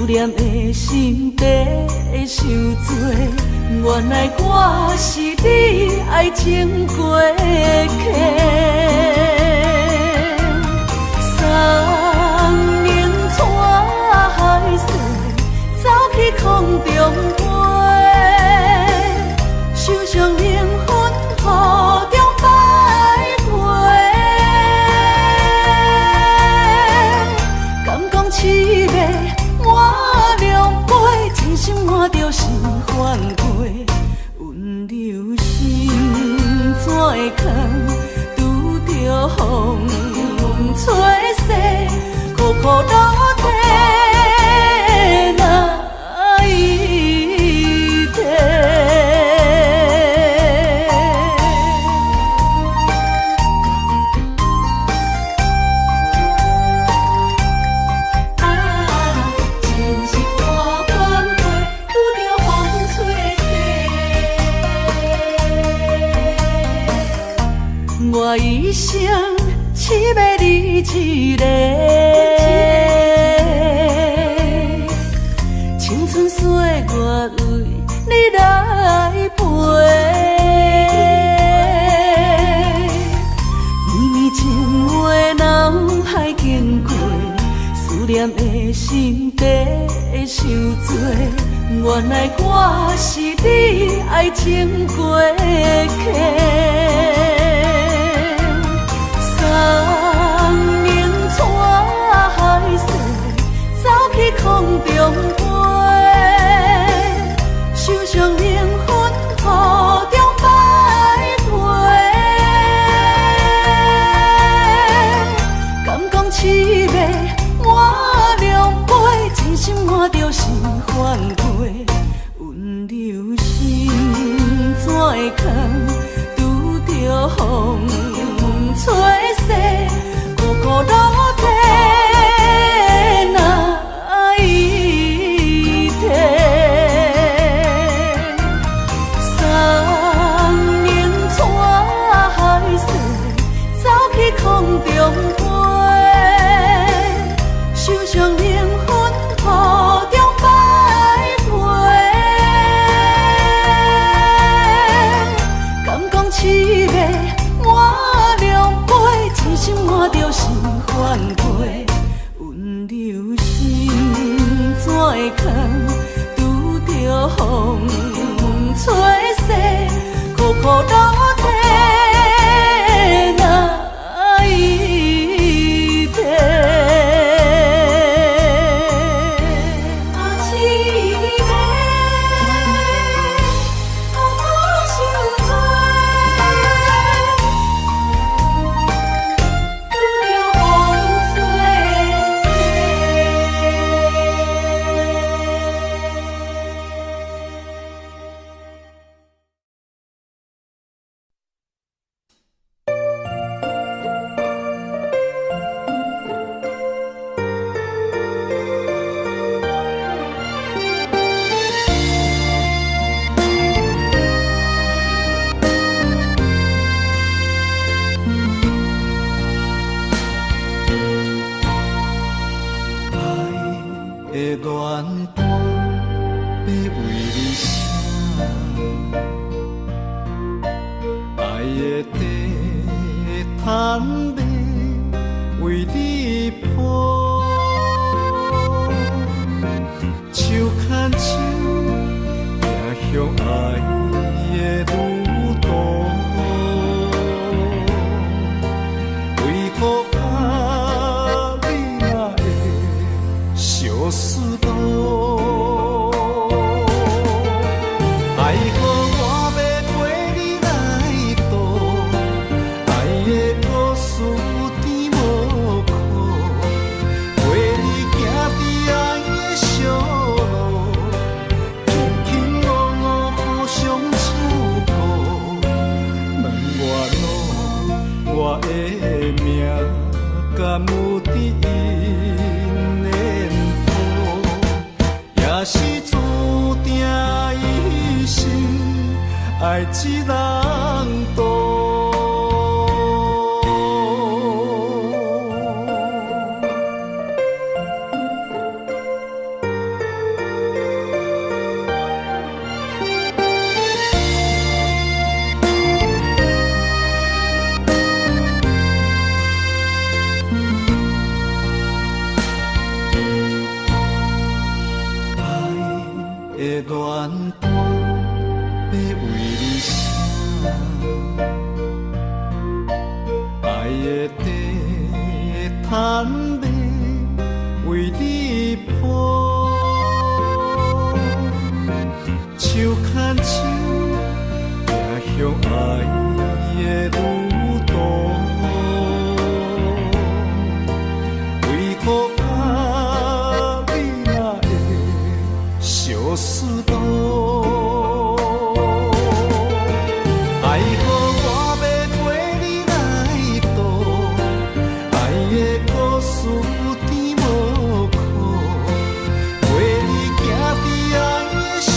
念的心底受罪，原来我是你爱情过客。山明带海水，走去空中飞，受伤灵魂雨中摆回。敢讲凄美满两杯，真心换着是反悔。温柔心怎会空，拄着风吹洗，苦苦落地哪一天？我一生只要你一个，青春岁月为你来陪。绵绵情话脑海经过，思念的心底受罪。原来我是你爱情过客。山明带海水，走去空中飞，受伤灵魂雨中摆回。敢讲凄美满两杯，真心换着是反悔。温柔心怎会空，拄着风吹洗，苦苦落地哪一天？山明带海水，走去空中飞，受伤灵魂雨中摆回。敢讲凄美满两杯，真心换着是反悔。温柔心怎会空，拄着风吹洗，苦苦落地哪一天？爱一人渡。的恋伴，要为你写爱的地毯要为你铺，手牵手行向爱的路途，为何啊你若会相思路？爱予我要陪你来渡，爱的故事有甜无苦，陪你行伫爱的小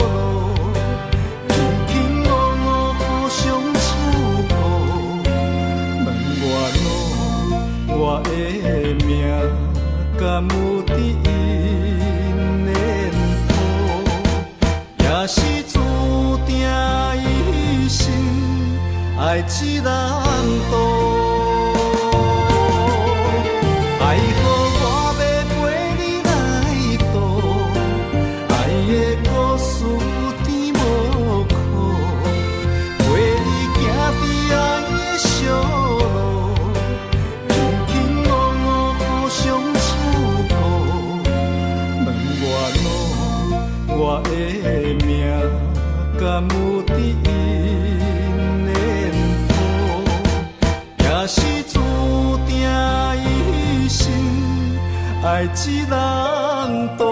路，轻轻落落互相守护。问我路，我的命敢有伫因的谱，也是注定一生爱一人渡。爱予我要陪你来渡，爱的故事有甜无苦，陪你行伫爱的小路，轻轻落落互相守护。问我路，我的命敢有伫因的谱，也是注定一生爱一人渡。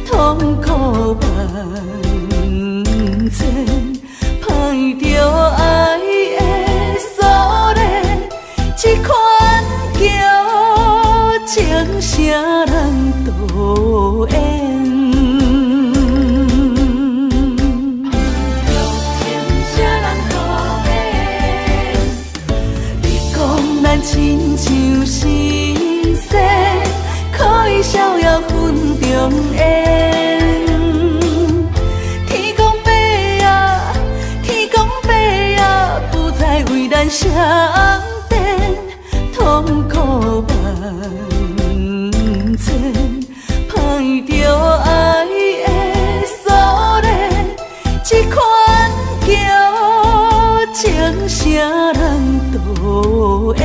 痛苦万千，歹着爱。缘。天公伯啊，天公伯啊，不再为咱相电，痛苦万千，盼着爱的锁链，这款叫情啥人都缘。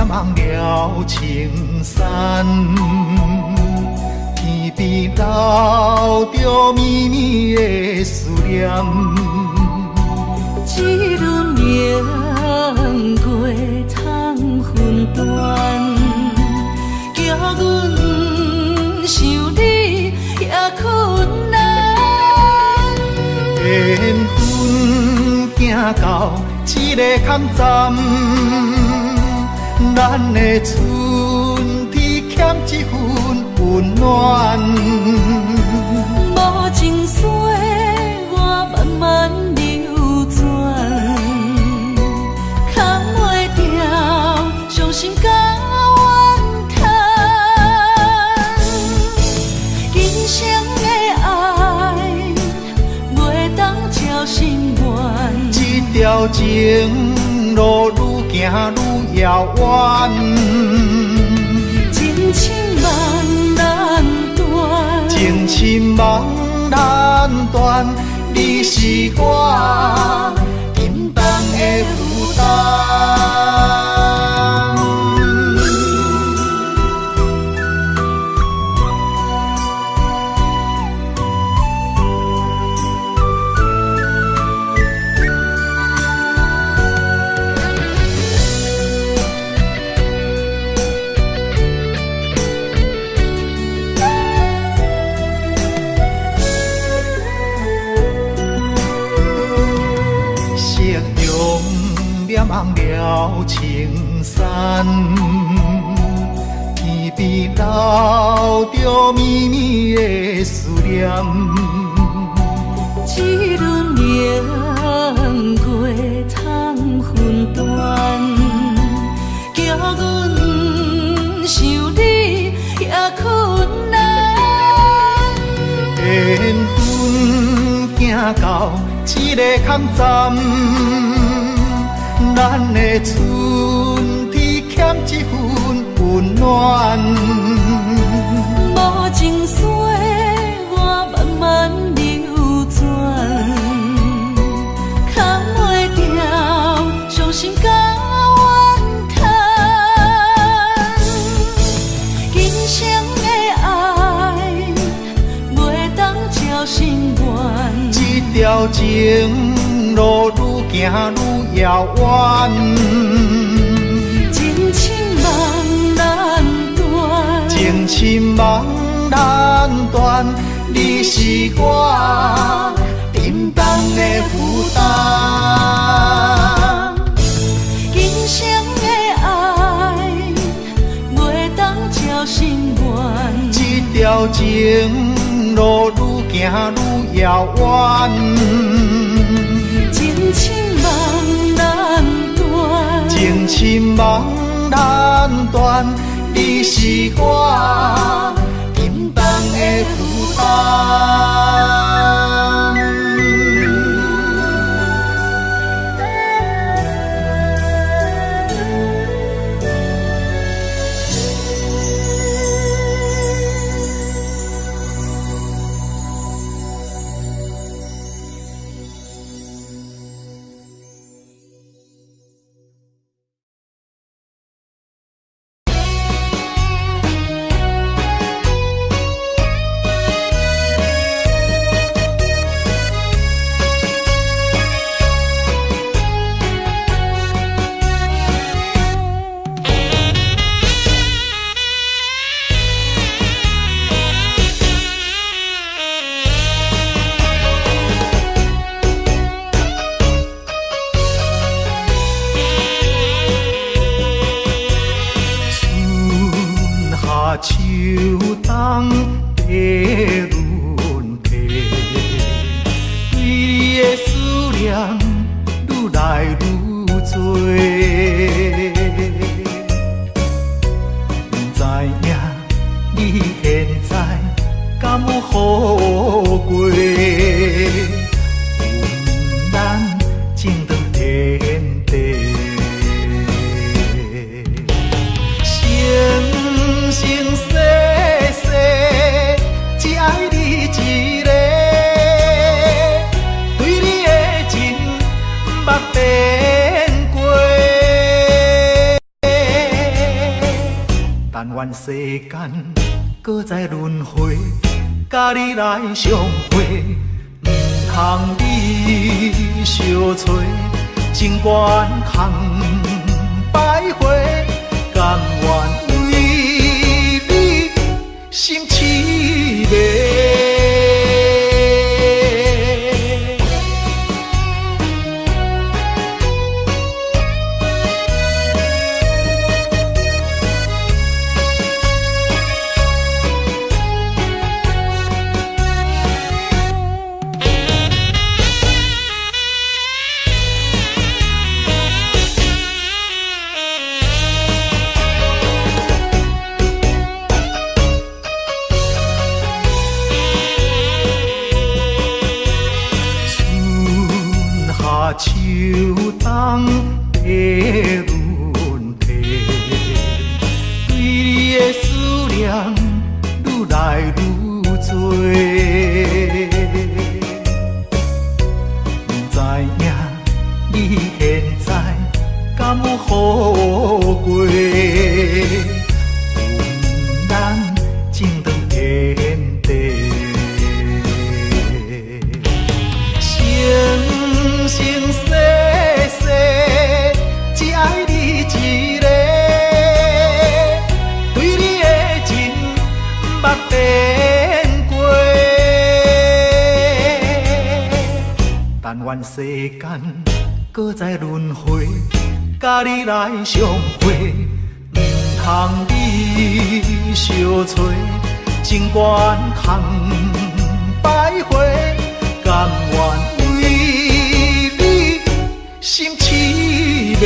望了青山，天边留着绵绵的思念。一轮明月藏魂断，叫阮想你也困难。缘分行到一个空站。咱的春天欠一份温暖，无情水我慢慢流转，扛袂掉伤心甲怨叹。今生的爱袂当照心愿，这条情路愈行愈遥远，情深梦难断，情深梦难断，你是我心重的负担。望了青山，天边留着绵绵的思念。一轮明月藏魂断，叫阮想你也困难。缘分行到一个空站。咱的春天欠一份温暖，无情水我慢慢流转，扛袂掉伤心甲怨叹。今生的爱袂当照心愿，这条情路愈行愈遥远，情深梦难断，情深梦难断，你是我心重的负担。今生的爱袂当照心愿，这条情路愈行愈遥远，情深梦难断，情深梦难断，你是我心重的负担。好过。阮咱情长天地，生生世世只爱你一个，对你的情捌变过。但愿世间搁再轮回，甲你来相会，毋通你相找，情缘空摆花，甘愿为你心痴迷。秋冬的轮替，对你的思念愈来愈多。不知影你现在敢有好过？阮咱情长天地。生生世世只爱你一个，对你的情捌变过。但愿世间搁再轮回，甲你来相会，毋通你相找，情缘空摆花，甘愿心痴迷。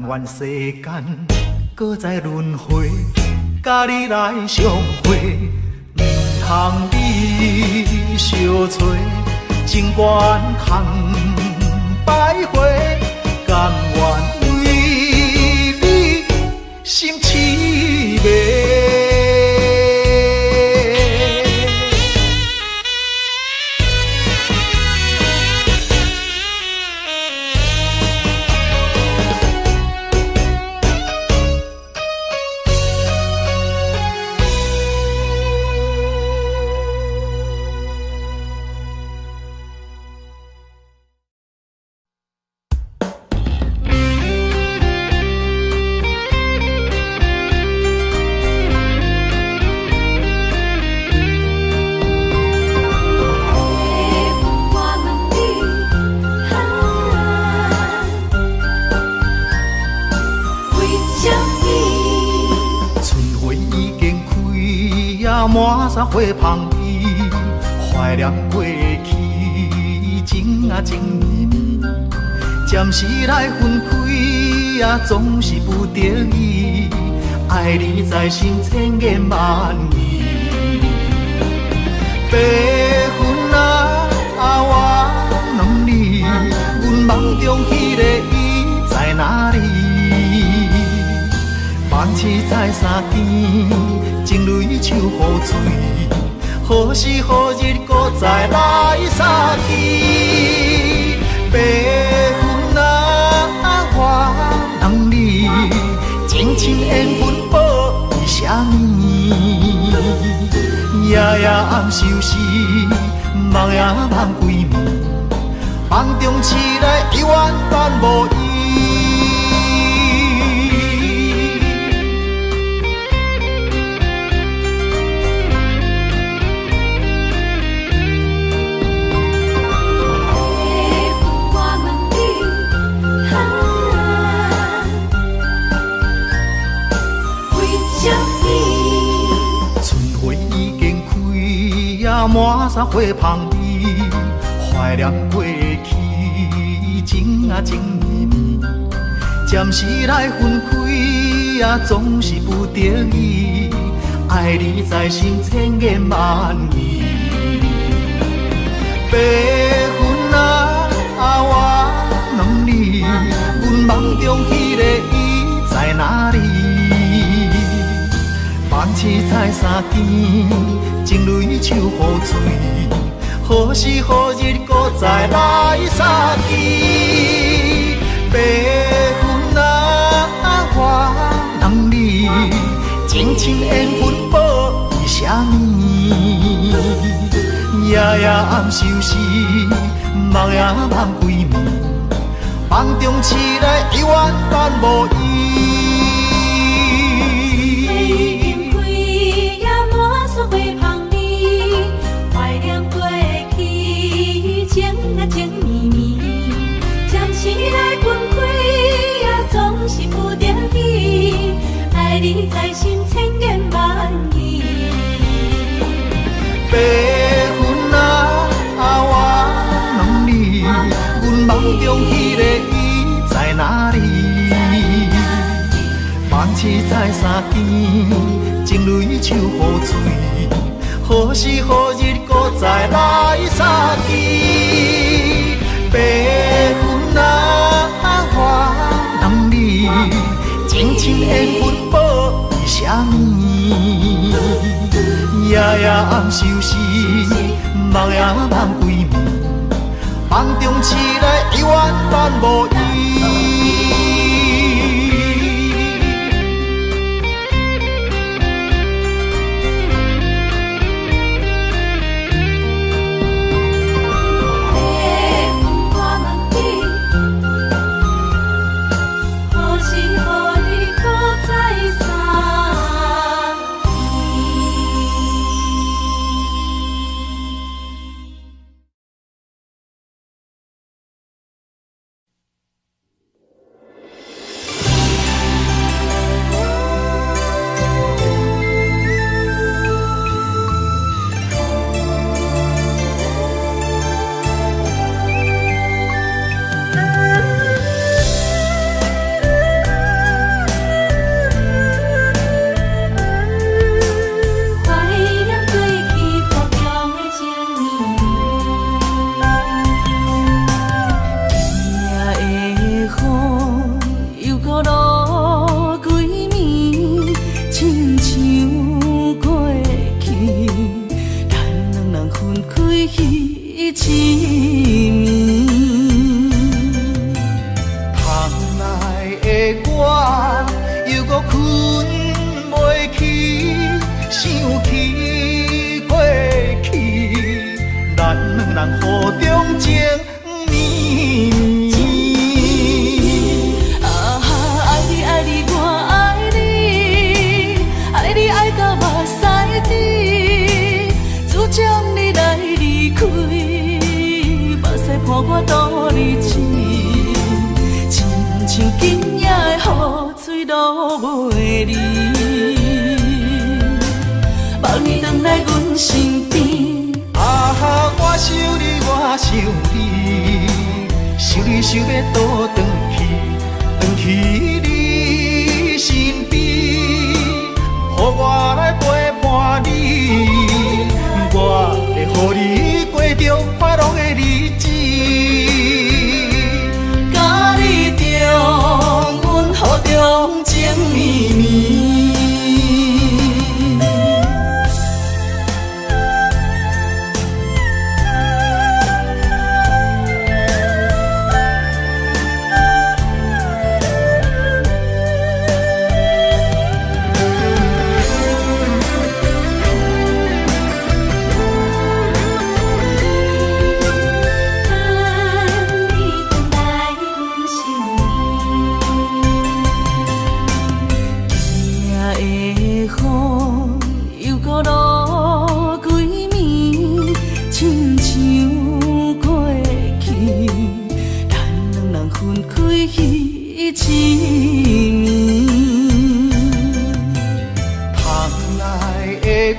愿世间搁再轮回，甲你来相会，毋通你相找，情缘空摆花，甘愿为你心痴迷。满山花香味，怀念过去，情啊情绵绵。暂时来分开，总是不得已。爱你在心千言万语。白云啊，我问你，阮梦中迄个伊在哪里？梦醒在山间，情泪像雨水，何时何日搁再来相见？白云啊，我问你，情深缘分保伊谁啥物？夜夜暗相思，梦也梦归暝，梦中醒来犹原等无伊。满山花香味，怀念过去，情啊情绵绵。暂时来分开，总是不得已。爱你在心，千言万语。白云啊，我问你，阮梦中迄个伊在哪里？梦醒在山间。情泪手雨水，何时何日搁再来相见？白云啊，我问你，情深缘分报为啥物？夜夜暗相思，梦也梦归暝，梦中醒来犹原等无伊。情绵绵，暂时来分开，总是不得已。爱你在心，千言万语。白云啊，我问你，阮梦中迄个伊在哪里？梦醒在山间，情泪手雨水，何时何日搁再来相见？白云啊，我问你，情深缘分报为啥物？夜夜暗相思，梦也梦归暝，梦中醒来犹原等无伊。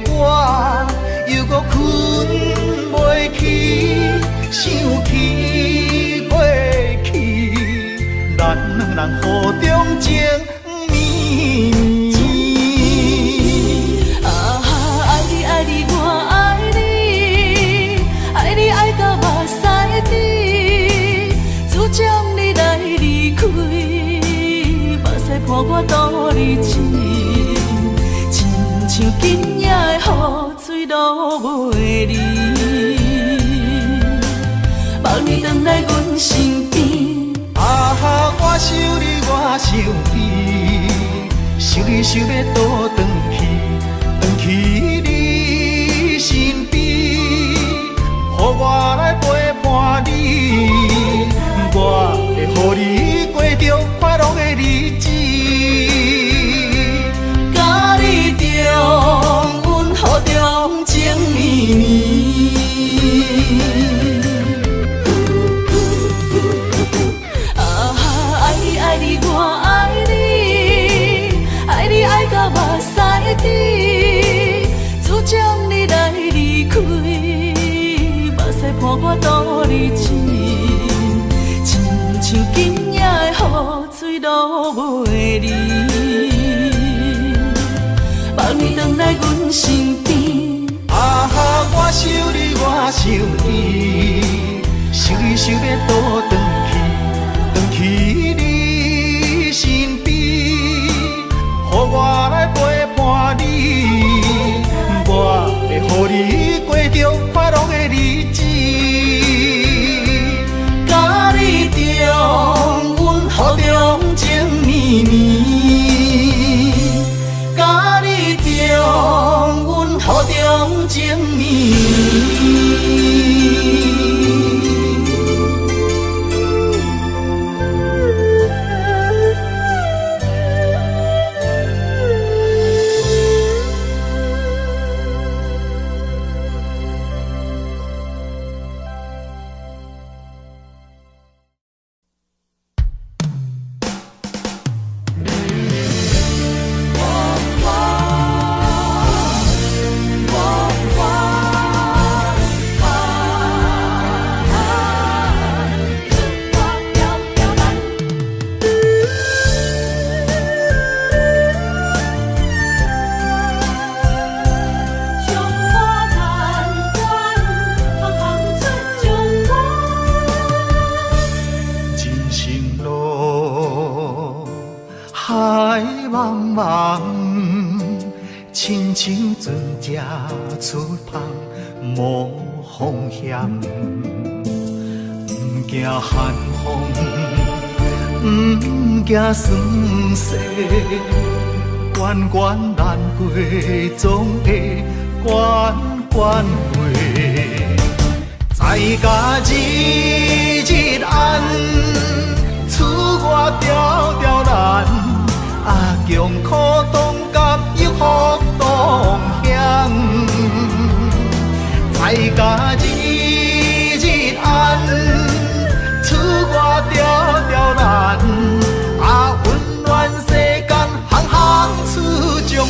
我又搁困袂去，想起过去，咱两人雨中情绵绵。啊，爱你爱你我爱你，爱你爱到目屎滴，只将你来离开，目屎伴我度日子。像今夜的雨水落袂离，望你回来阮身边。啊哈，我想你，我想你，想你想要倒转去，转去你身边，予我来陪伴你，我会予你过着快乐的日子。阮雨中情绵绵，啊哈，爱你爱你我爱你，爱你爱到目屎滴，只将你来离开，目屎伴我度日子，亲像今夜的雨水落袂离。望你回来阮身边。啊哈，我想你，我想你，想你想要倒转去，转去你身边，予我来陪伴你，我会予你过着快乐的日子。甲你中，阮雨中情绵绵。阮雨中情绵亲像船只出航无风险，不惊寒风，不惊霜雪，关关难过总会关关过。在家日日暗，厝外条条难，啊强苦当甲抑福当险。在家日日暗，厝外条条难，啊温暖世间行行出状元。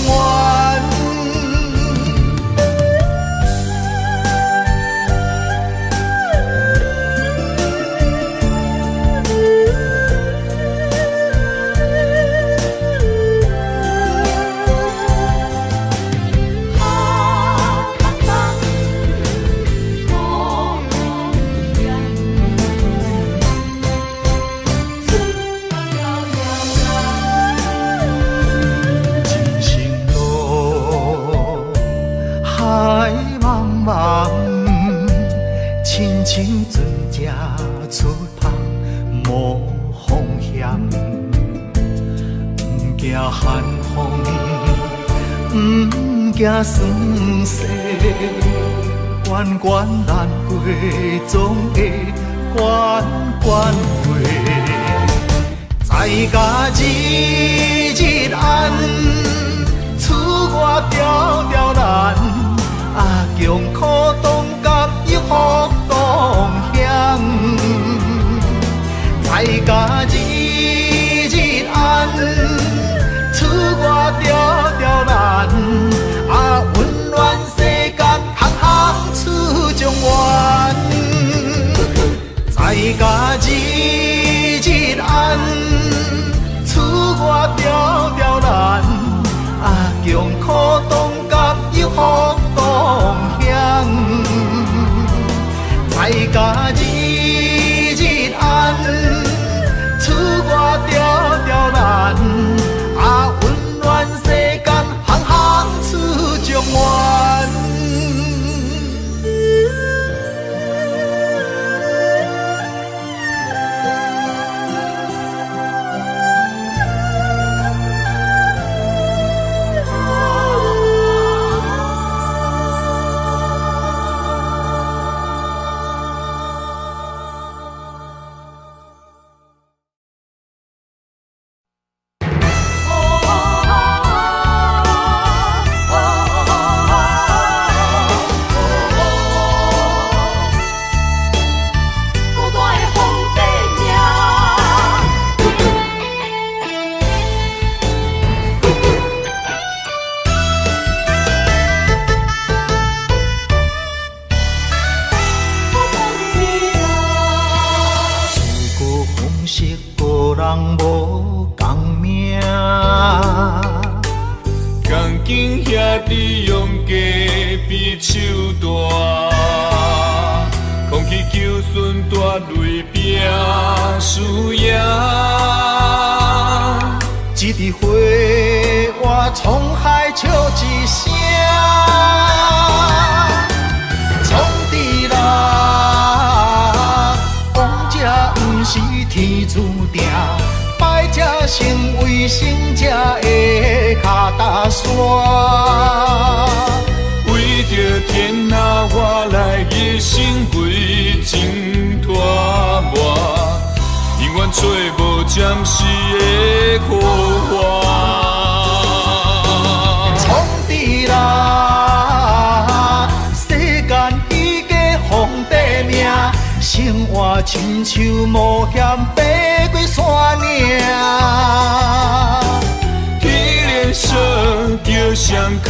亲像船只出航无风险，不惊寒风，不惊霜雪，关关难过总会关关过。在家日日暗，厝外条条难，啊强苦当甲抑福当险。在家日日暗，厝外条条难，啊温暖爱甲日日安，厝外条条难，啊温暖世间，行行出状元。一枝花，我沧海笑一声，创治人，王者不是天注定，败者成为胜者的脚踏山。为着天下，我来一生为情大磨。永远找无暂时的苦患，创治人，世间伊个皇帝命，生活亲像冒险爬过山岭。天连锁着双脚，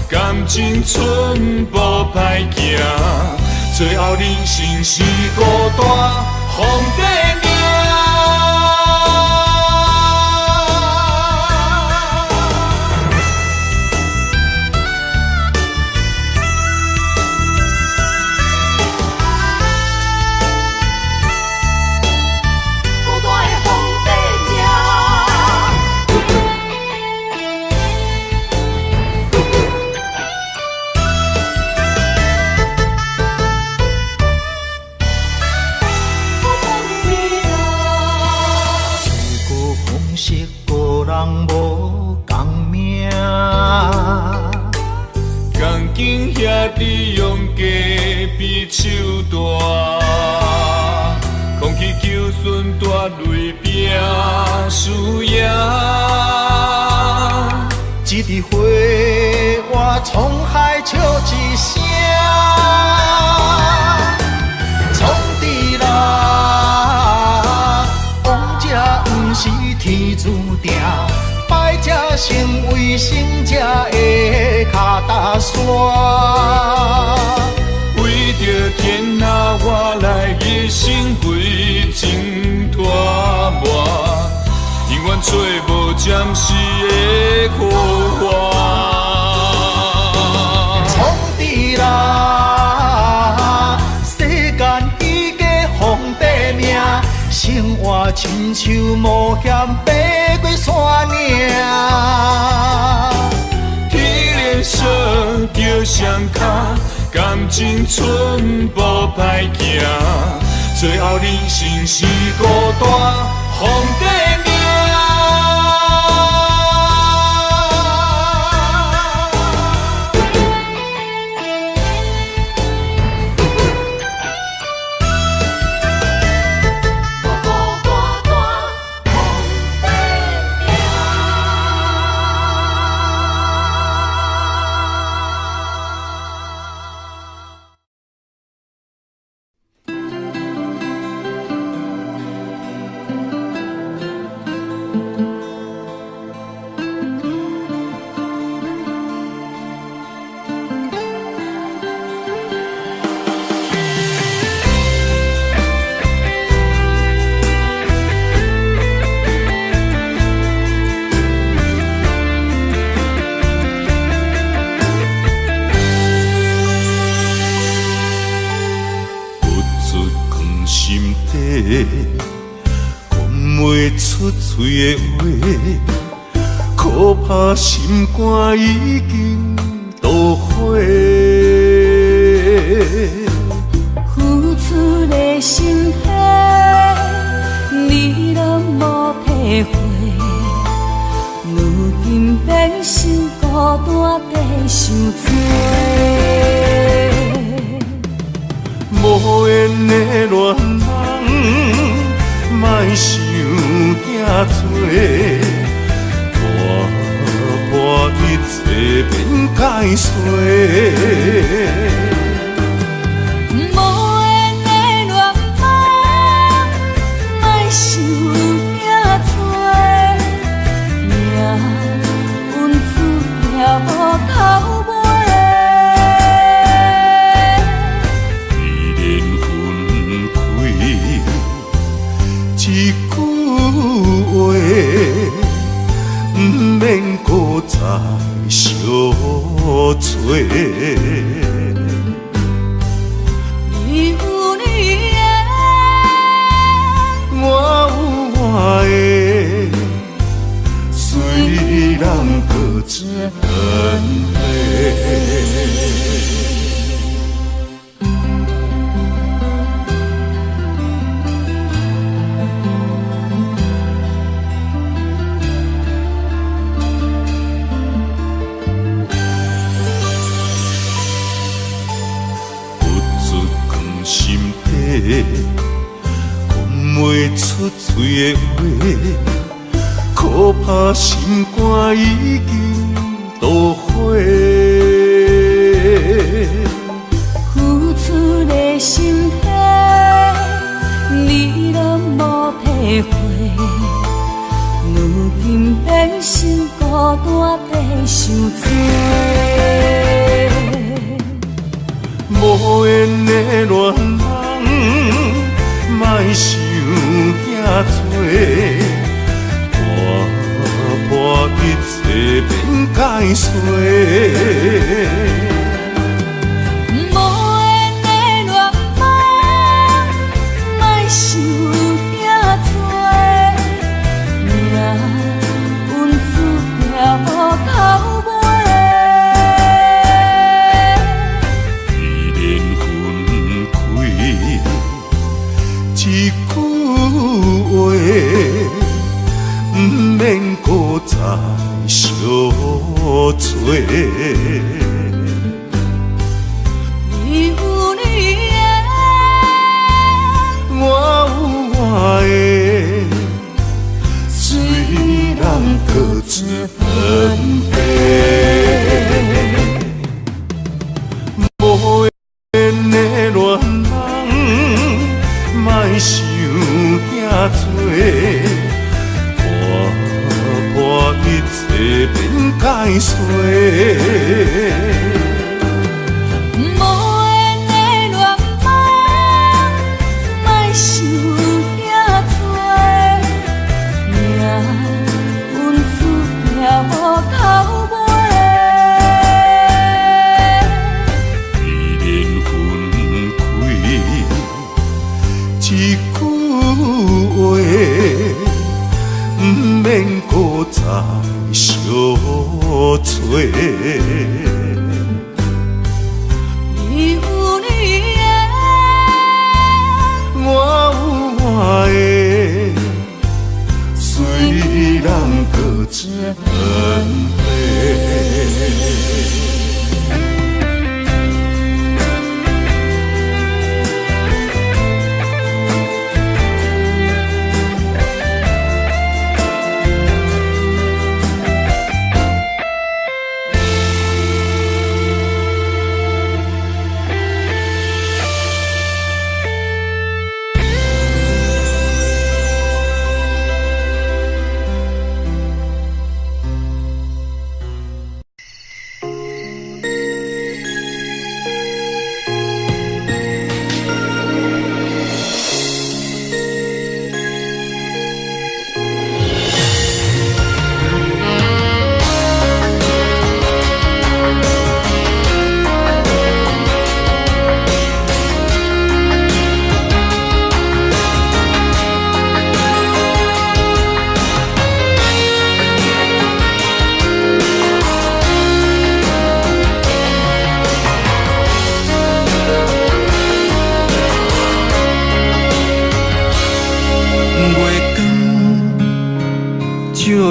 感情寸步歹行，最后人生是孤单皇帝命。比手大，空气求顺大雷拼输赢。一枝花，我沧海笑一声，创治人，王者不是天注定，败者成为胜者的脚踏山。为着天下，我来一生为情大磨，永远找无暂时的苦患。创治人，世间伊个皇帝命，生活亲像冒险爬过山岭。天连锁着双脚，感情寸步歹行，最后人生是孤单皇帝命。讲袂出嘴的话，可怕心肝已经都火。付出的心血，你拢无体会。如今变成孤单地受罪。无缘的恋人，莫想遐多，破一切免解释。再相做，你有你的，我有我的，虽然各自分离。讲袂出嘴的话，可怕心肝已经都火。付出的心血，你拢无体会。如今变成孤单地受罪。无缘的恋人，莫想遐多，破一切免解释。无缘的恋人，莫想遐多，命运注定无头尾。一句话，不免搁再相做。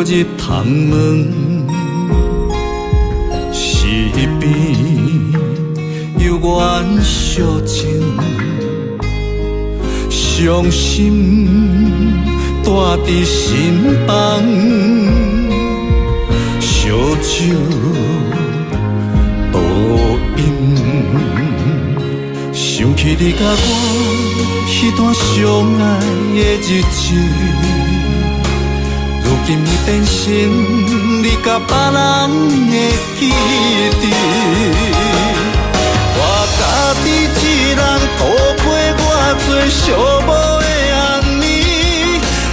照日窗门，四边有缘相情，伤心带伫心房，烧酒倒饮，想起你甲我迄段相爱的日子。如今已变成你甲别人的记忆，我家己一人度过我最寂寞的暗暝，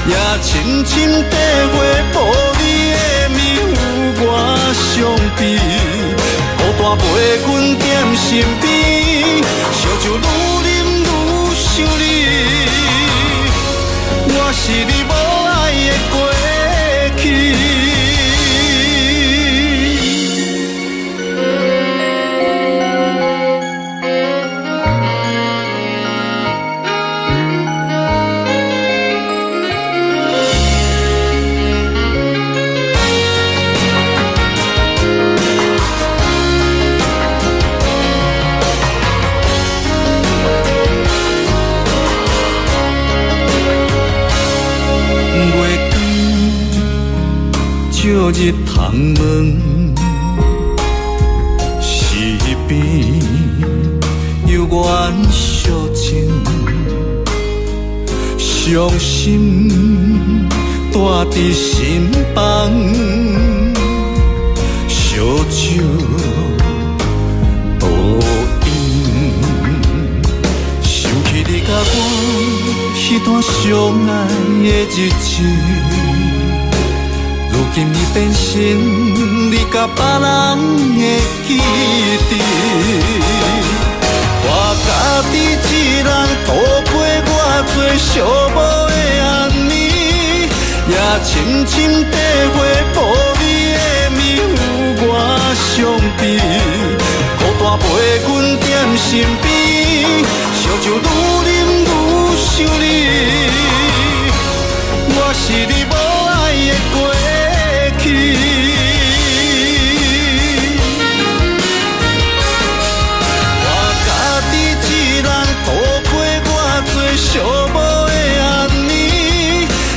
也深深体会无你的面有我伤悲，孤单陪阮踮身边，烧酒愈啉愈想你，我是你无爱的过去。照日窗门，四边有缘相情，伤心带伫心房，烧酒倒饮，想起你甲我迄段相爱的日子。如今已变成你甲别人的记忆，我家己一人度过我最寂寞的暗暝，也深深体会无你的面有我伤悲，孤单陪阮踮身边，烧酒愈啉愈想你，我是你无爱的过去。我家己一人度过我最寂寞的暗暝，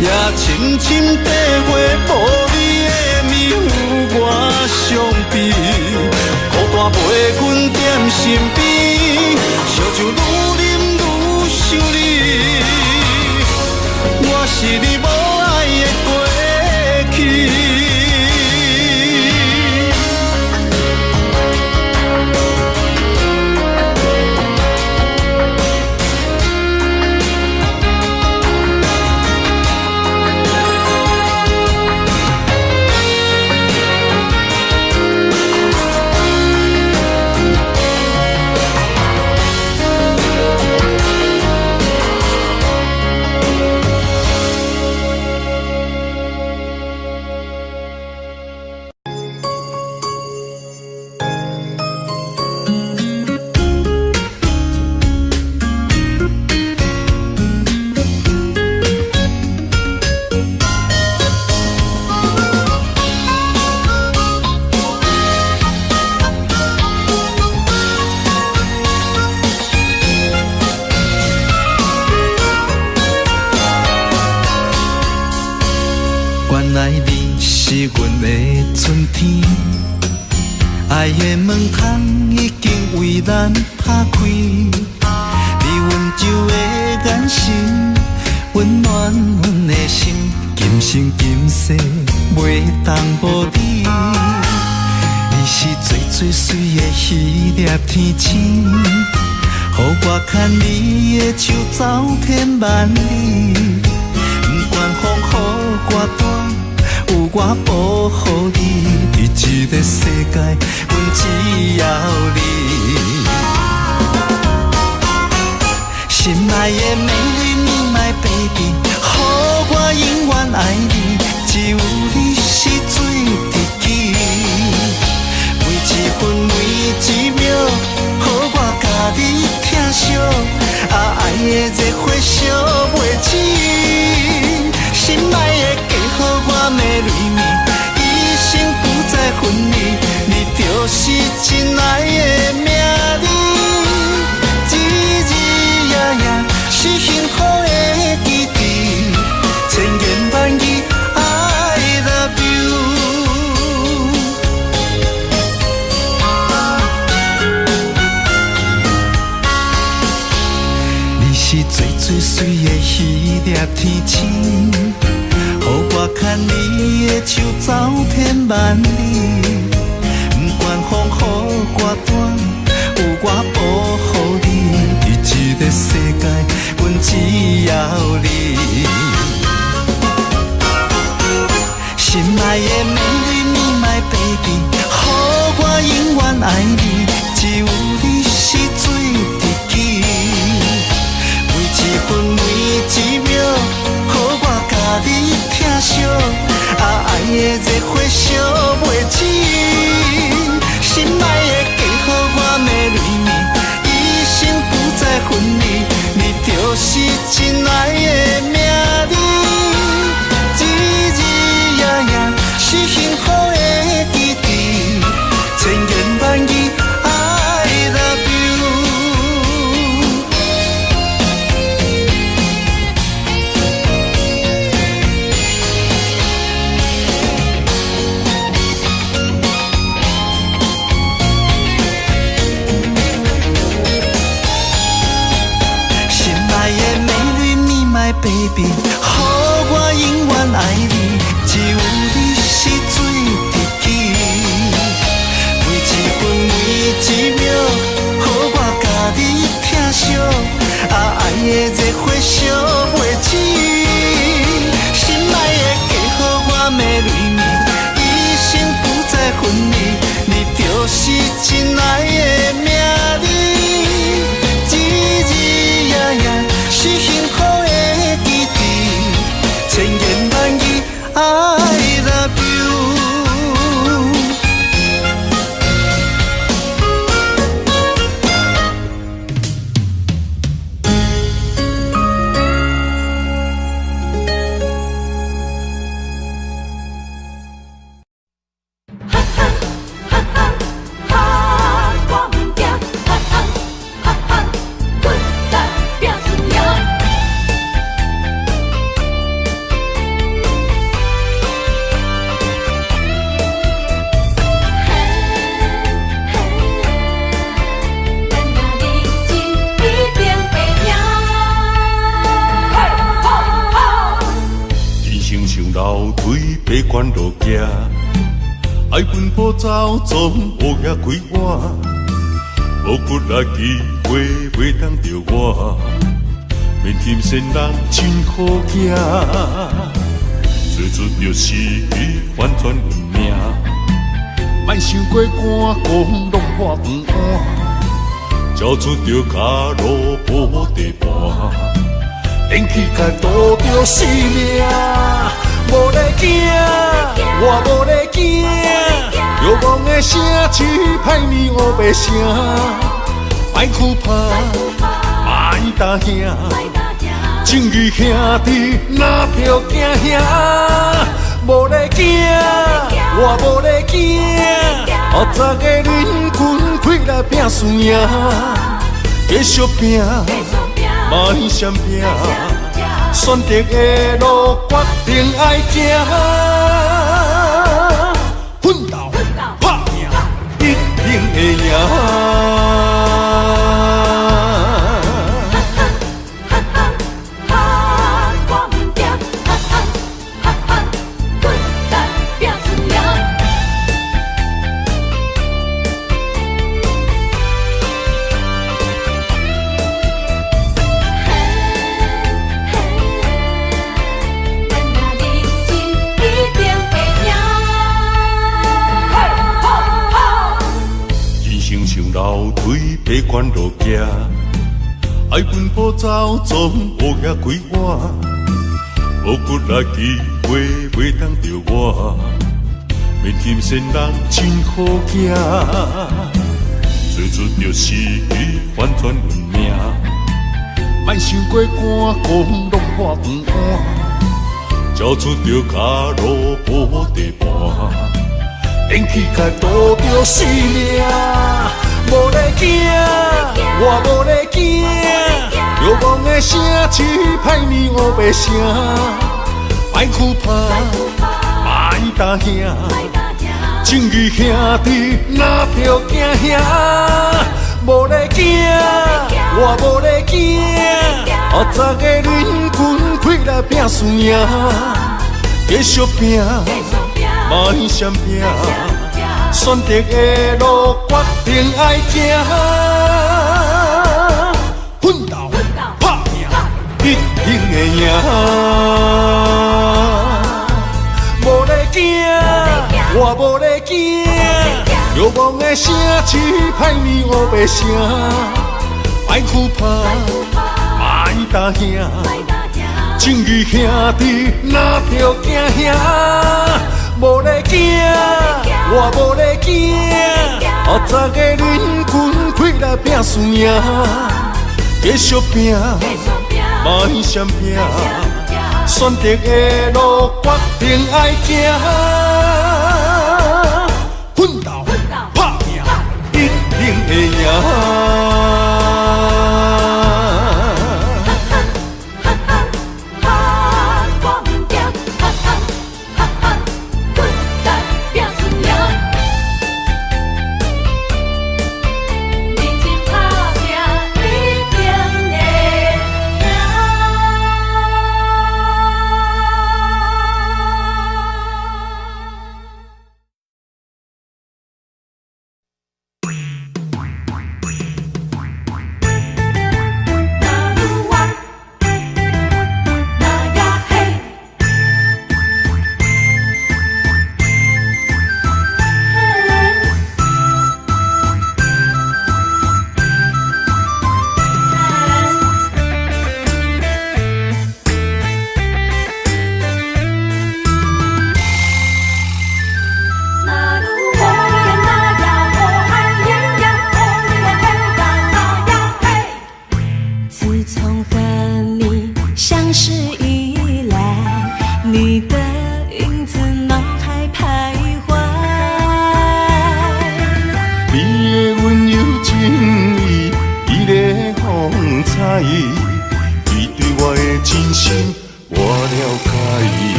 也深深体会无你的面有我伤悲，孤单陪阮踮身边，烧酒愈啉愈想你，我是你无爱的过去。爱的门窗已经为咱打开，你温柔的眼神温暖阮的心，今生今世袂当无你。你是最最水的迄粒天星，予我牵你的手走遍万里，不管风雨多大，有我保护你。伫这个世界，阮只要你。心爱的美丽My baby， 予我永远爱你，只有你是最知己。每一分每一秒，予我甲你疼惜，爱的热火烧袂止。心爱的嫁予我美丽。就是真爱的名字，日日夜夜是幸福的基地，千言万语 I love you。你是最最水的迄粒天星，予我牵你的手走遍万里。不管风雨歌单，有我保护你。伫这个世界，阮只要你。心爱的美丽你my baby， 予我永远爱你，只有你是最知己。每一分每一秒，予我甲你疼惜，爱的热火烧袂止。心爱的嫁予我的蕊蜜，一生不再分离。你就是真爱的名字，日日夜夜是幸福的基地，千言万语 I love you。Baby， 予我永远爱你，只有你是最知己。每一分每一秒，予我甲你疼惜，爱的热火烧袂止。心爱的嫁予我的蕊蜜，一生不再分离。你就是真爱的名字，日日夜夜是幸福的。千言万语 I love you。 爬关路行，爱奔波走，总无遐几晚。无骨力机会袂当着我，面天仙人真好行。做出着失去，反转运命。莫想过寒，讲拢破饭碗，交出着脚路无地盘。连起甲渡着性命。无咧惊，我无咧惊，遥望的声只歹你乌白声，莫哭怕，莫打兄，正义兄弟哪着惊兄？无咧惊，我无咧惊，后早个人群开来拼输赢，继续拼，莫闪拼。选择的路，决定爱行，奋斗拍拼，一定会赢。爬关路行，爱奔波走，总无遐几晚。无骨力机会袂当着我，面天仙人真好行。做出着失去，反转运命。莫想过寒，讲拢破饭碗，交出着脚路无地盘。电气甲渡着性命，无咧惊，我无咧惊，流氓的声气歹面乌白声，歹哭怕，歹打兄，正义兄弟哪着惊兄，无咧惊，我无咧惊，后早个恁军开来拼输赢，继续拼。莫闪拼，选择的路决定爱行，奋斗拍拼，一定会赢。无咧惊，我无咧惊，流氓的声气歹面乌白声，歹哭怕，歹打兄，正义兄弟哪着惊兄。无咧惊，我无咧惊，后早个恁军开来拼输赢，继续拼，莫闪拼，选择的路决定爱行，奋斗拍拼，一定会赢。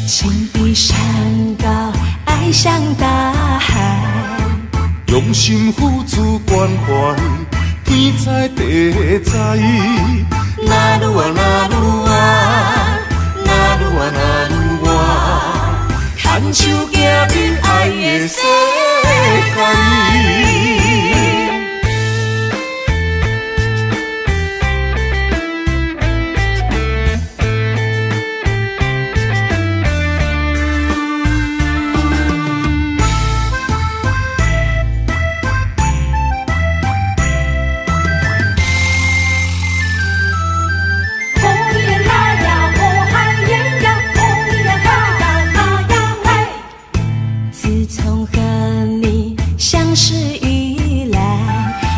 情比山高，爱像大海，用心付出关怀，天知地知。那愈啊那愈啊，那愈啊那愈啊，牵手行入爱的世界。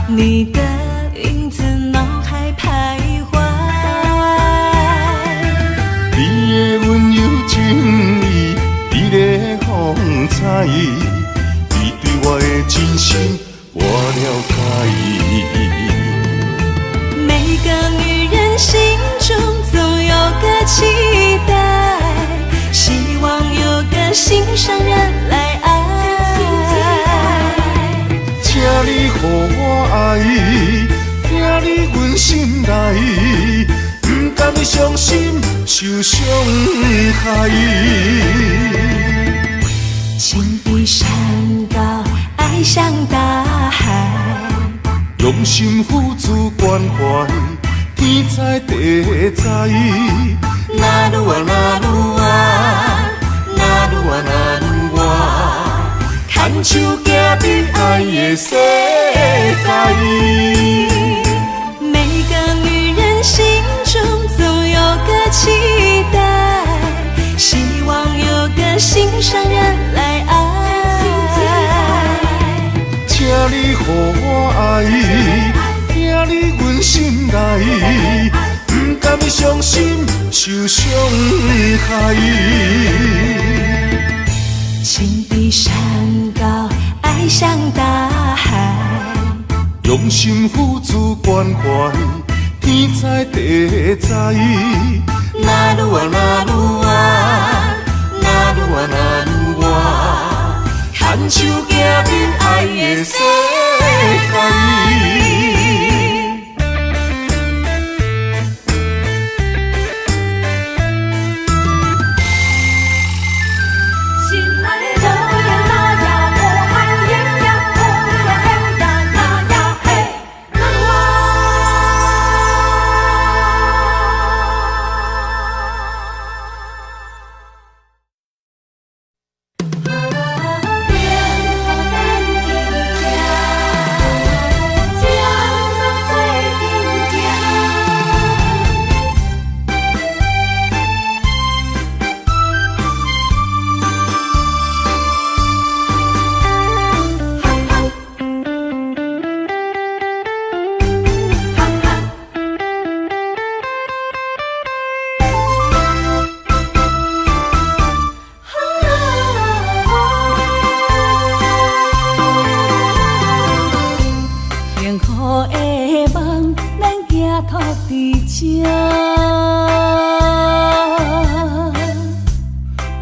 你对我的真心，我了解。每个女人心中总有个期待，希望有个心上人来爱。请你予我爱，听你阮心内，不甘伤心受伤害。情比山高，爱像大海，用心付出关怀，天知地知。那愈啊那愈啊，那愈啊那愈啊，牵手行入爱的世界。每是伤心受伤害。情比山高，爱像大海，用心付出关怀，天知地知。那愈啊那愈啊，那愈啊那愈啊，牵手行入爱的世界。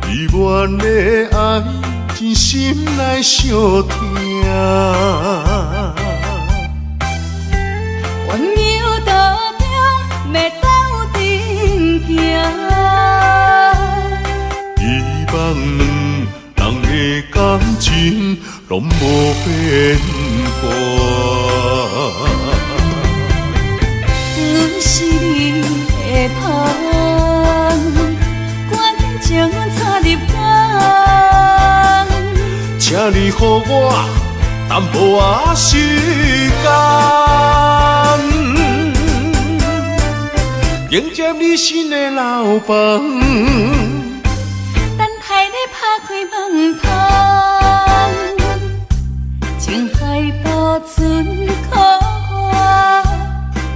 依恋的爱，真心来相听。温柔道中，要斗阵行。希望两人的感情拢无变卦。阮是你的香，关情插入肝，请你予我淡薄仔时间，迎接你新的老房。等待你拍开门窗，情海渡船靠我。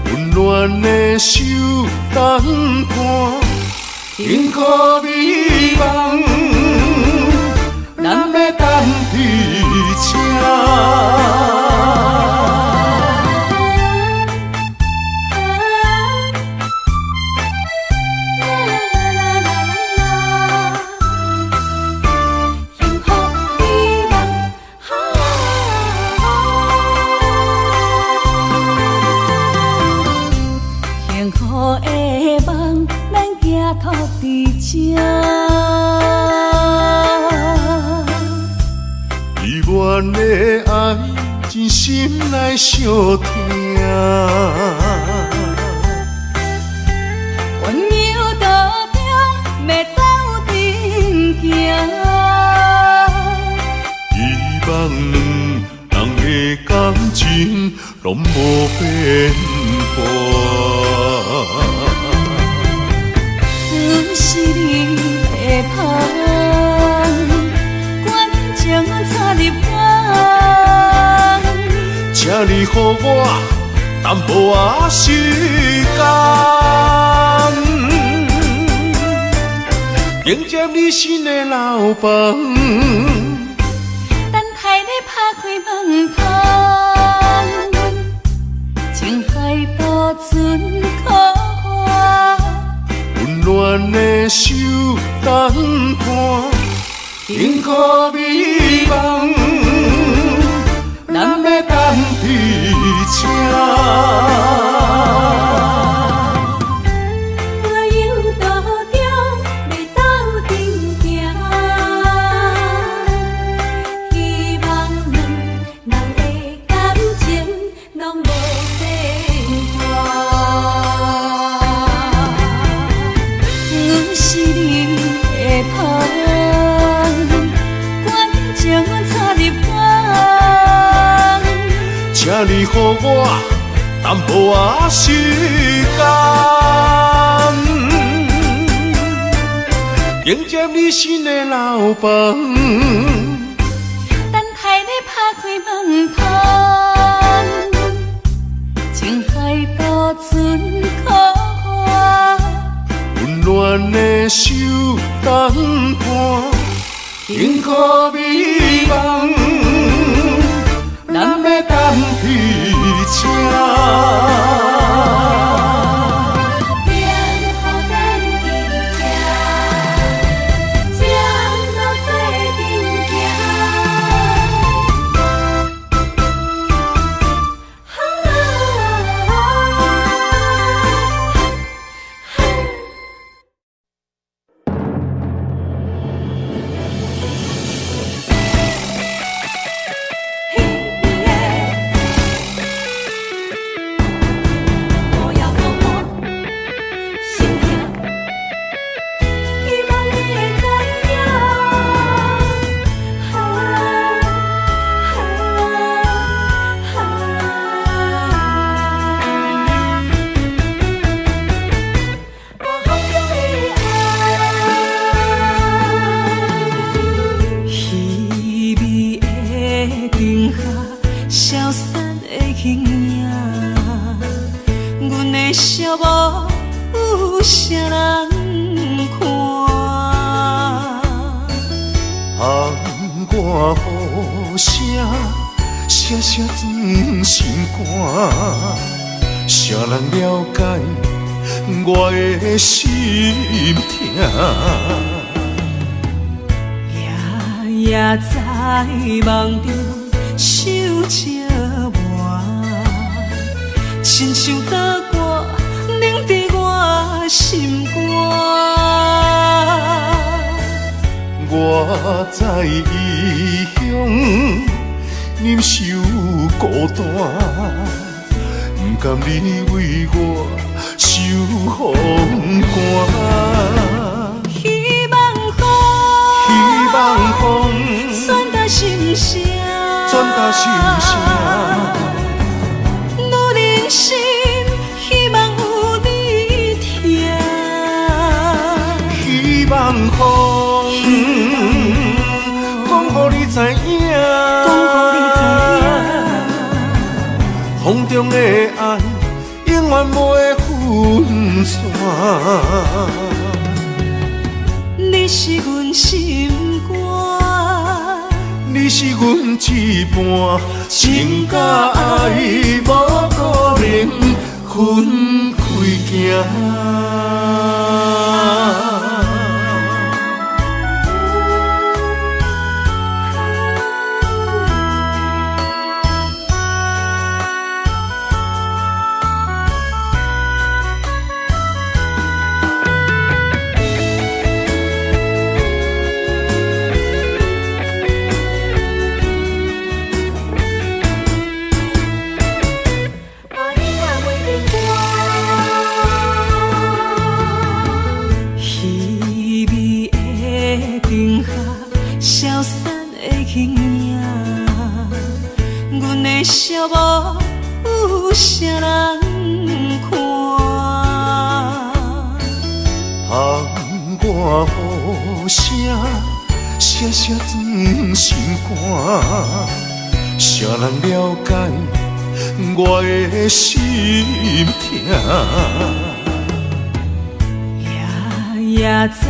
温暖的手等伴，幸福美梦，咱要等伫车。依恋的爱，真心来相听。温柔道中，要斗阵行。希望两人的感情拢无变卦。阮是你的香，关情插入肝，请你予我淡薄仔时间，迎接你新的老房。等待你拍开门窗，情海渡船靠我。温暖的手等伴，幸福美梦，咱要等伫车。请你予我淡薄仔时间，迎接你新的老房。等待你拍开门窗，情海渡船靠我。阮的手等伴，幸福美梦，咱要等伫这。写装心肝，谁人了解我的心痛？夜夜在梦中想着我，亲像刀割冷在我心肝。我在异乡。忍受孤单，不甘你为我受风寒。希望风传达心声，我人生希望有你听。希望风讲予你知影。风中的爱，永远不会分散。你是阮心肝，你是阮一半，情甲爱无可能分开行。笑无有啥人看？窗外雨声，写装心肝，谁人了解我的心痛？夜夜在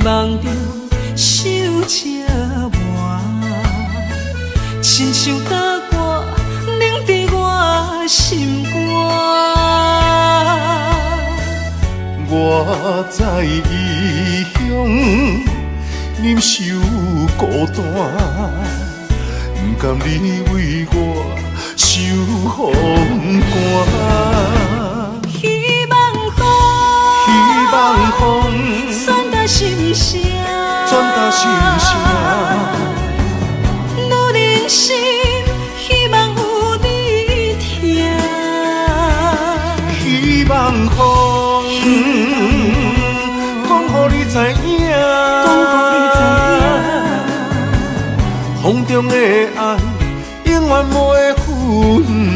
梦中想着我，亲像刀割冷在我心肝。我在异乡忍受孤单，不甘你为我受风寒。希望风传达心声，我人生希望有你听。希望风讲予你知影，风中的爱永远不会分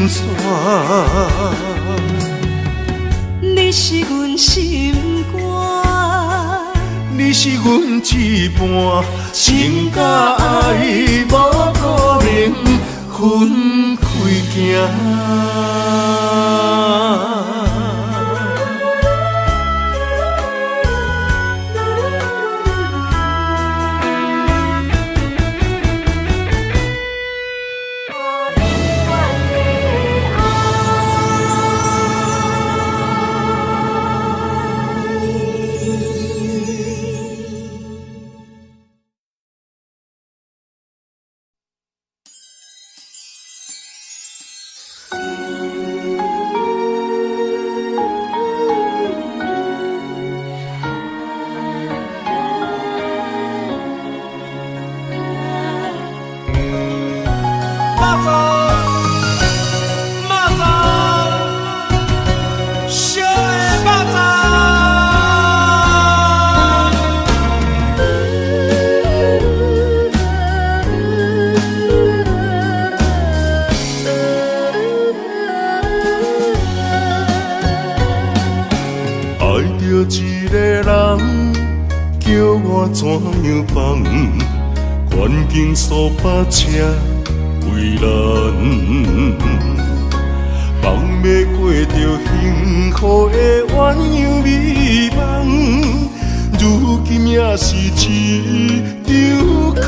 散。你是阮心肝，你是阮一半，情甲爱无可能分开行。我怎样放？环境所把车为难，放要过着幸福的鸳鸯美梦，如今也是一场空。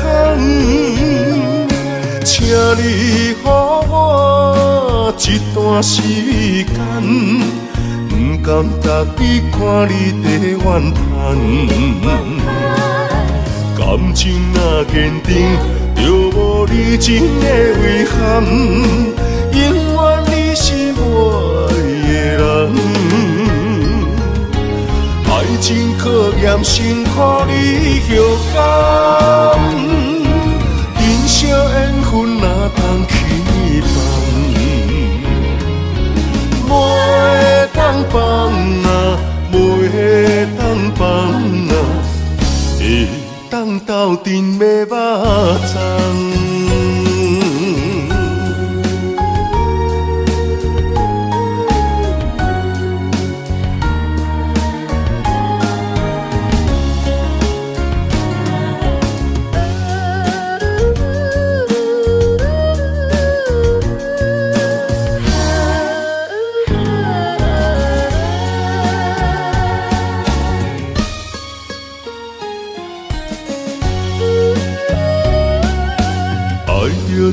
请你予我一段时间，不甘逐日看你在怨叹。感情若坚定，就无你真的遗憾。永远你是我的人，爱情考验辛苦你后甘。人生缘分哪通去放？袂当放啊，袂当放啊，会当斗阵要肉粽。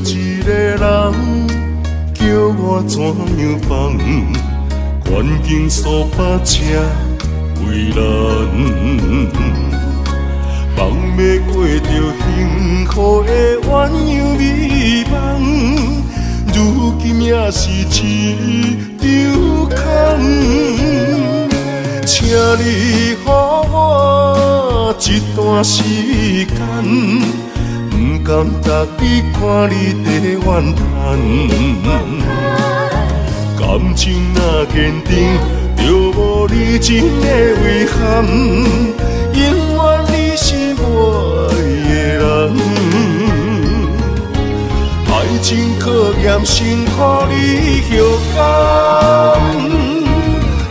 一个人叫我怎样放？环境所把车为难，放要过着幸福的鸳鸯美梦，如今也是一场空。请你予我一段时间。不甘逐日看你在怨叹，感情若坚定，就无你真的遗憾。永远你是我的人，爱情考验辛苦你后甘。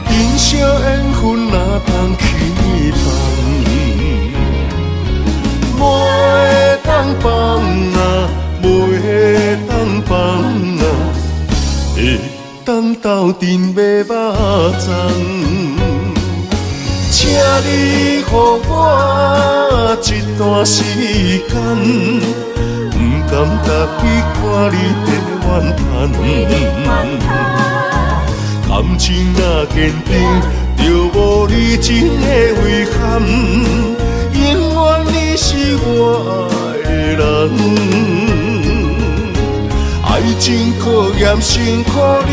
人生缘分哪通去放？袂当放啊，袂当放啊，会当斗阵要肉粽。请你予我一段时间，不甘逐日看你在怨叹。感情若坚定，就无你真的遗憾。永远你是我的人，爱情考验辛苦你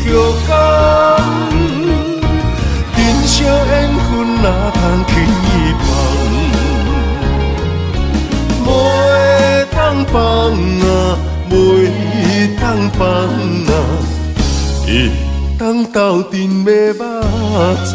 后甘。人生缘分哪通去放？袂当放啊，袂当放啊，会当斗阵要肉粽。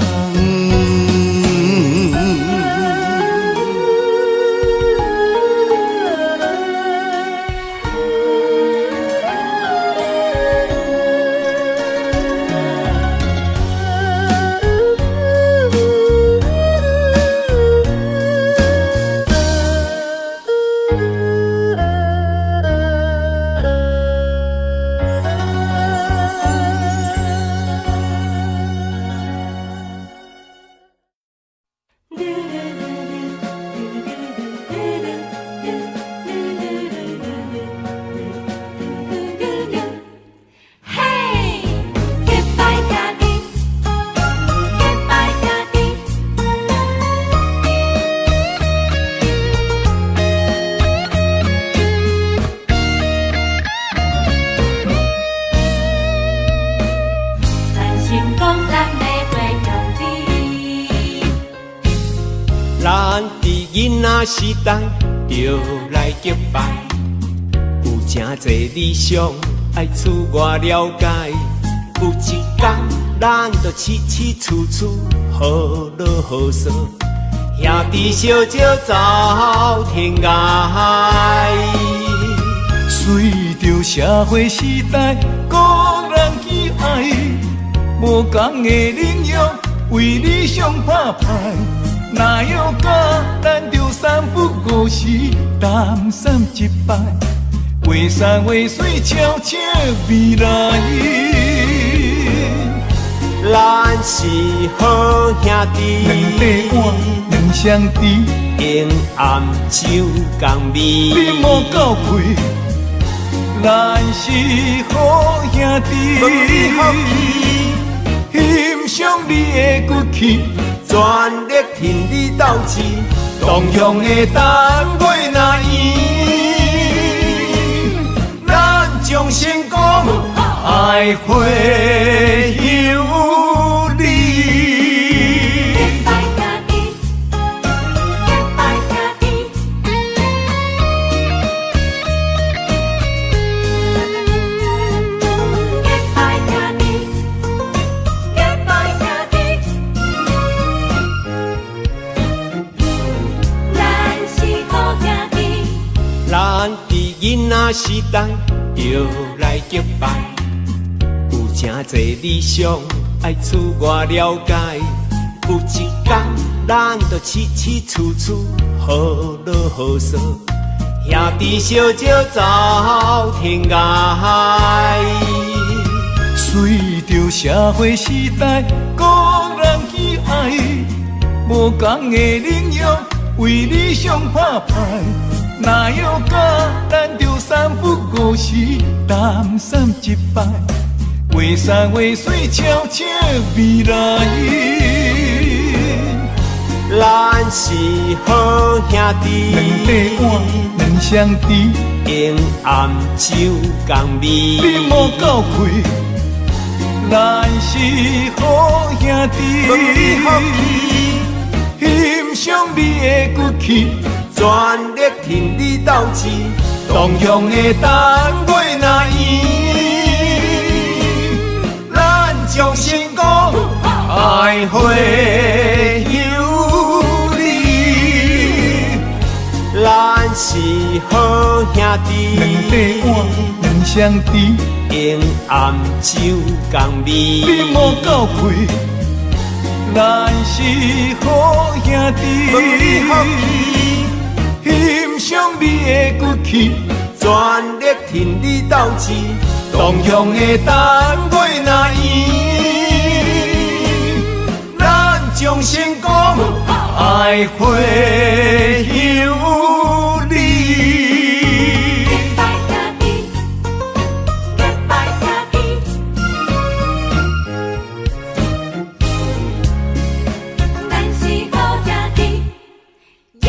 时代就来结拜，有真侪理想爱自我了解。有一天，咱就起起厝厝，好乐好说，兄弟相招走天涯。随着社会时代，个人喜爱，无同的领域为理想打拼。哪有假？咱着三不五时，谈三一摆，话山话水悄悄未来。咱是好兄弟，两块碗，两双筷，平暗酒共味。你莫够开，咱是好兄弟。欣赏你的骨气，全力挺你斗志，同样的单位若圆，咱将成功爱会有你。结拜兄弟，结拜兄弟，结拜兄弟，结拜兄弟，咱是好兄弟。咱伫囡仔时代就来结拜，有真侪理想爱厝外了解。有一天，咱就起起厝厝好乐好说，兄弟相招走天涯。随着社会时代，个人喜爱，无同的领域为理想拍牌。哪有假？咱着三不五时，谈三一摆，话山话水悄悄未来。咱是好兄弟，两块碗，两双筷，平暗酒共味。你莫够开，咱是好兄弟。欣赏你的骨气，全力挺你斗志，同样的单位若圆，咱将成功爱会有你。咱是好兄弟，两块碗，两双筷，平暗酒共味。你莫够开，咱是好兄弟。欣赏你的骨气，全力挺你斗志，同样的单位若圆，咱将成功爱会有你。结拜兄弟，结拜兄弟，咱是好兄弟，耶！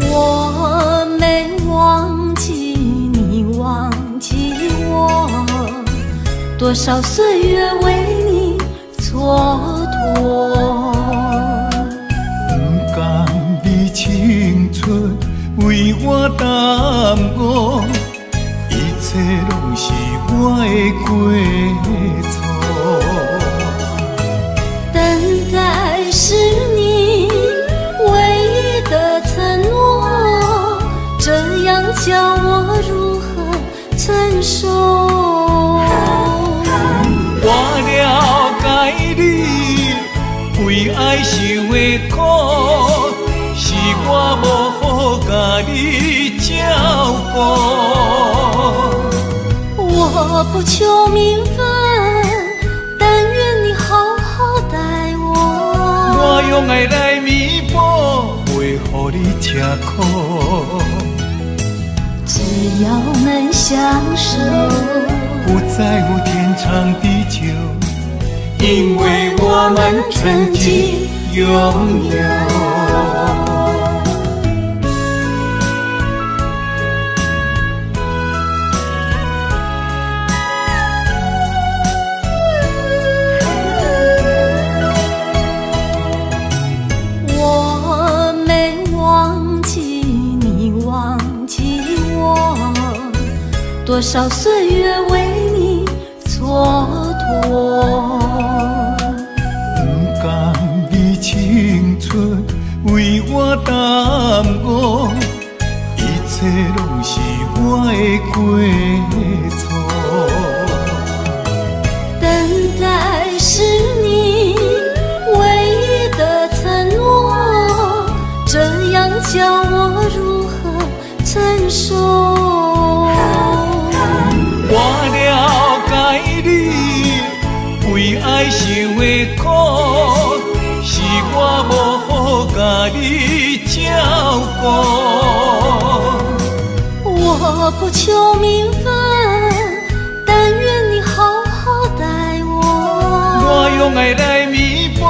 我没忘记你忘记我，多少岁月为你蹉跎。不甘你青春为我耽误，一切拢是我的过错。等待是你唯一的承诺，这样叫我如何承受？我了解你为爱受的苦，是我无好甲你照顾。我不求名分，但愿你好好待我。我用爱来弥补，袂予你吃苦。只要能相守，不在乎天长地久，因为我们曾经拥有。我没忘记多少岁月为你蹉跎。不甘你青春为我耽误，一切拢是我的过错。等待是你唯一的承诺，这样叫我如何承受？我了解你为爱受的苦，是我无好甲你照顾。我不求名分，但愿你好好待我。我用爱来弥补，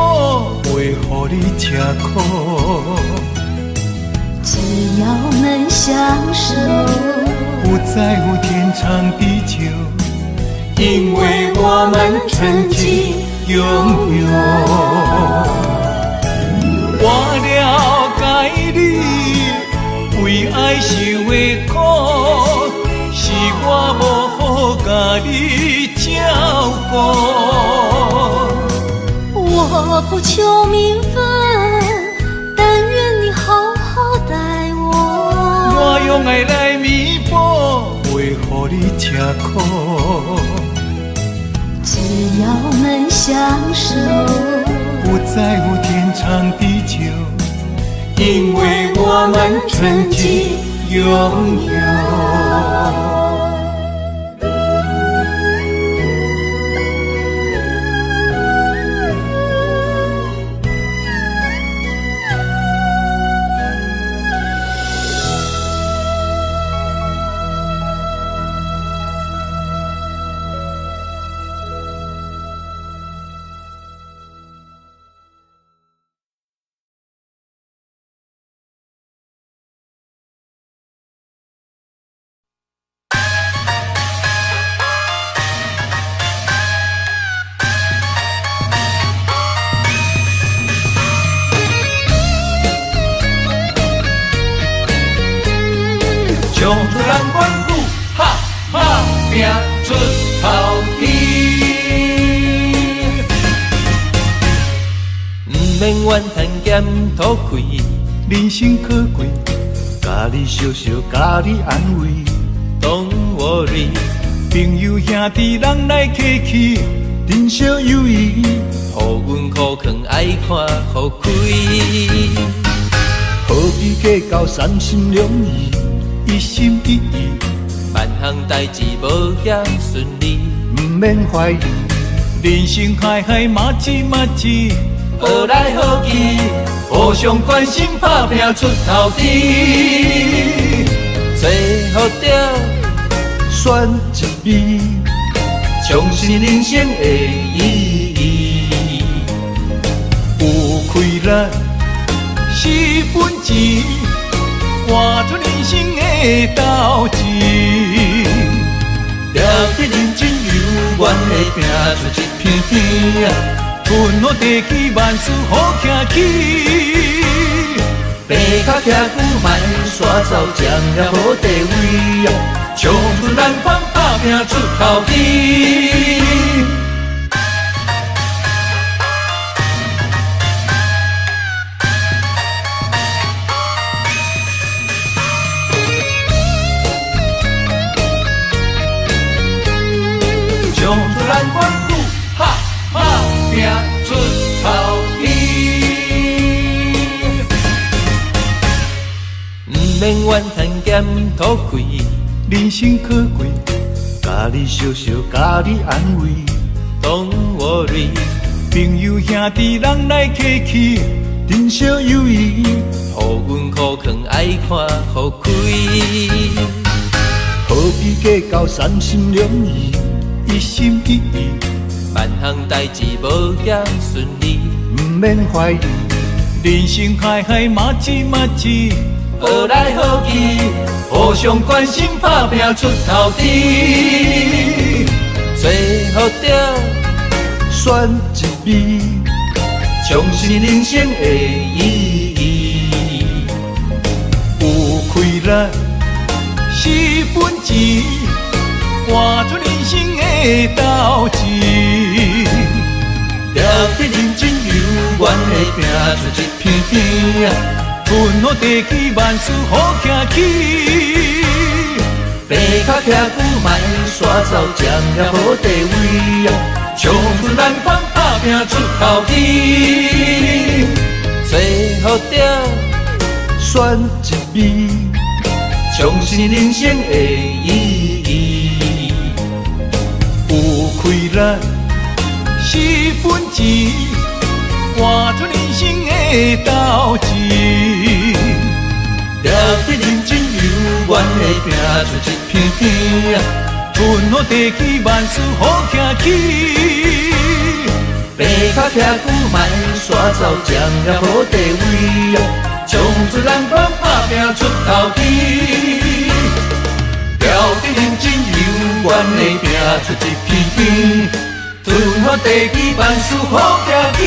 袂予你吃苦。只要能相守，不在乎天长地久，因为我们曾经拥有。我了解你为爱受的苦，是我无好甲你照顾。我不求名分，但愿你好好待我。我用爱来弥补，袂予你吃苦。只要能相守，不在乎天长地久，因为我们曾经拥有。冲出人管府，哈哈拼出头天。不免怨叹咸土开，人生可贵，甲你笑笑，甲你安慰。Don't worry，朋友兄弟人来客去，人生友谊。互阮苦劝爱看互开，何必计较三心两意，一心一意。万项代志无遐顺利，不免怀疑，人生海海马子马子，好来好去，互相关心打拼出头天。最好着选一味，重新人生的意义。有开咱是本钱，换出人生的斗志。了解认真有缘的拼出一片天啊，春雨地起万事好行起。白脚徛久卖煞走，将了好地位啊，冲出南方打拼出头天。冲出南方府，哈哈拼出头天。不免怨叹咸土开，人生可贵，甲你笑笑，甲你安慰。Don't worry，朋友兄弟人来客去，人生友谊。互阮苦劝爱看互开，何必计较三心两意，一心一意。万项代志无遐顺利，不免怀疑，人生海海马子马子，好来好去，互相关心打拼出头天。最好着选一味，重新人生的意义。有开咱是本钱，活出人生的斗志。了得认真有缘的拼出一片天，分好地气万事好行起。爬脚徛久莫煞走，占了好地位，冲出咱款打拼出头天。最好着选一味，重视人生的意义。有开咱4分钱，换出人生的斗志。了得认真有缘的拼出一片天，分好地气万事好行起。爬脚徛久莫煞走，占了好地位，冲出人款打拼出头天。了得认真有缘的拼出一片天，分好地气万事好行起。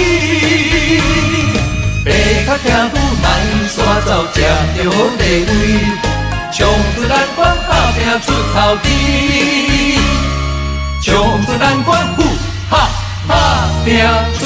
爬脚徛久莫煞走，占着好地位，冲出咱款打拼出头天，冲出咱款哈打拼出